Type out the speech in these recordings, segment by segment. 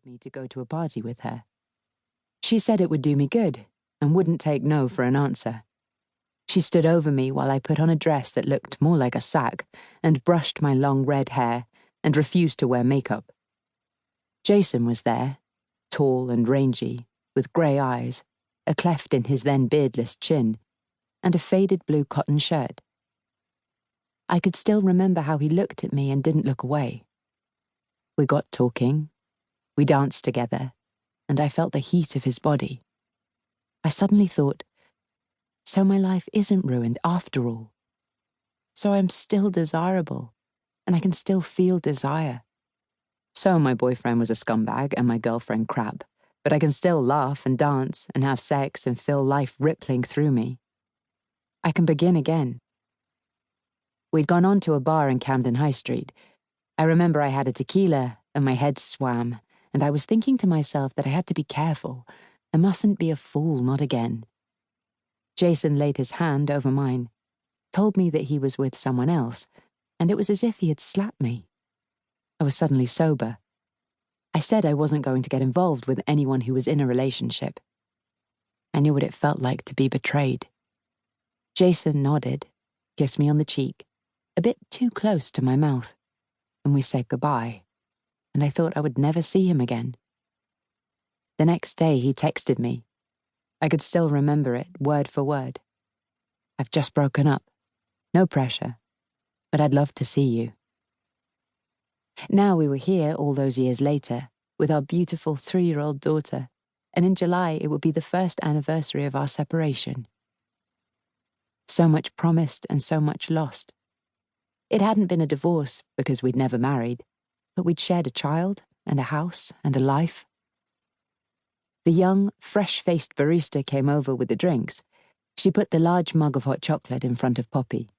me to go to a party with her. She said it would do me good and wouldn't take no for an answer. She stood over me while I put on a dress that looked more like a sack and brushed my long red hair and refused to wear makeup. Jason was there, tall and rangy, with grey eyes, a cleft in his then beardless chin, and a faded blue cotton shirt. I could still remember how he looked at me and didn't look away. We got talking, we danced together, and I felt the heat of his body. I suddenly thought, so my life isn't ruined after all. So I'm still desirable, and I can still feel desire. So my boyfriend was a scumbag and my girlfriend crap, but I can still laugh and dance and have sex and feel life rippling through me. I can begin again. We'd gone on to a bar in Camden High Street. I remember I had a tequila and my head swam, and I was thinking to myself that I had to be careful. I mustn't be a fool, not again. Jason laid his hand over mine, told me that he was with someone else, and it was as if he had slapped me. I was suddenly sober. I said I wasn't going to get involved with anyone who was in a relationship. I knew what it felt like to be betrayed. Jason nodded, kissed me on the cheek, a bit too close to my mouth, and we said goodbye, and I thought I would never see him again. The next day he texted me. I could still remember it, word for word. I've just broken up. No pressure, but I'd love to see you. Now we were here all those years later, with our beautiful 3-year-old daughter, and in July it would be the first anniversary of our separation. So much promised and so much lost. It hadn't been a divorce because we'd never married, but we'd shared a child and a house and a life. The young, fresh-faced barista came over with the drinks. She put the large mug of hot chocolate in front of Poppy.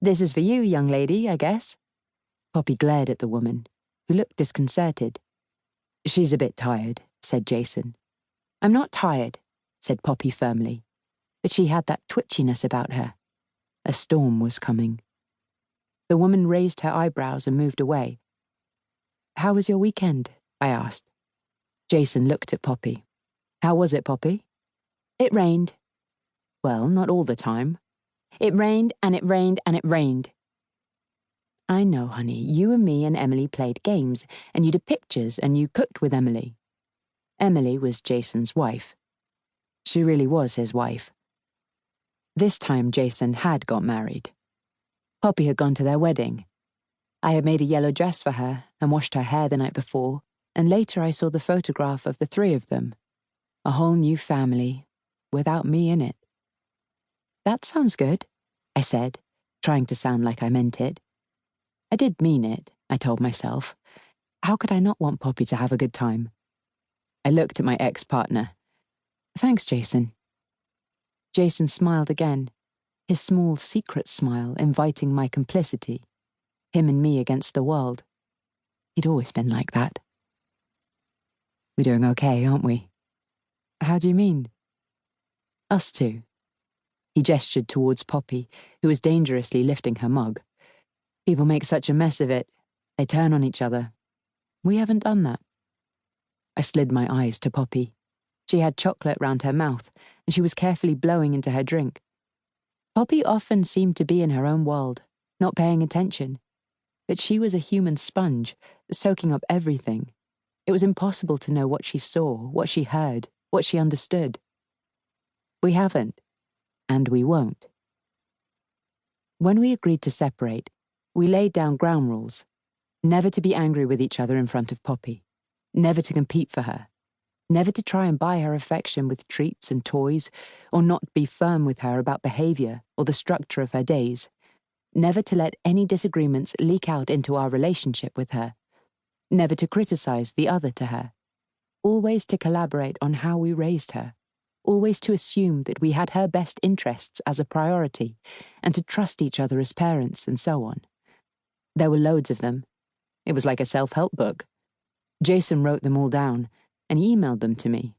"This is for you, young lady, I guess." Poppy glared at the woman, who looked disconcerted. "She's a bit tired," said Jason. "I'm not tired," said Poppy firmly, but she had that twitchiness about her. A storm was coming. The woman raised her eyebrows and moved away. "How was your weekend?" I asked. Jason looked at Poppy. "How was it, Poppy?" "It rained." "Well, not all the time." "It rained and it rained and it rained." "I know, honey. You and me and Emily played games, and you did pictures, and you cooked with Emily." Emily was Jason's wife. She really was his wife. This time Jason had got married. Poppy had gone to their wedding. I had made a yellow dress for her and washed her hair the night before, and later I saw the photograph of the 3 of them. A whole new family, without me in it. "That sounds good," I said, trying to sound like I meant it. I did mean it, I told myself. How could I not want Poppy to have a good time? I looked at my ex-partner. "Thanks, Jason." Jason smiled again, his small secret smile inviting my complicity, him and me against the world. He'd always been like that. "We're doing okay, aren't we?" "How do you mean?" "Us two." He gestured towards Poppy, who was dangerously lifting her mug. "People make such a mess of it. They turn on each other. We haven't done that." I slid my eyes to Poppy. She had chocolate round her mouth, and she was carefully blowing into her drink. Poppy often seemed to be in her own world, not paying attention. But she was a human sponge, soaking up everything. It was impossible to know what she saw, what she heard, what she understood. We haven't, and we won't. When we agreed to separate, we laid down ground rules. Never to be angry with each other in front of Poppy. Never to compete for her. Never to try and buy her affection with treats and toys, or not be firm with her about behavior or the structure of her days. Never to let any disagreements leak out into our relationship with her. Never to criticize the other to her. Always to collaborate on how we raised her. Always to assume that we had her best interests as a priority, and to trust each other as parents and so on. There were loads of them. It was like a self-help book. Jason wrote them all down, and he emailed them to me,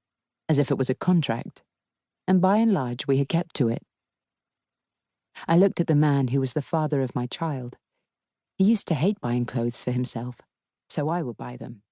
as if it was a contract, and by and large we had kept to it. I looked at the man who was the father of my child. He used to hate buying clothes for himself, so I would buy them.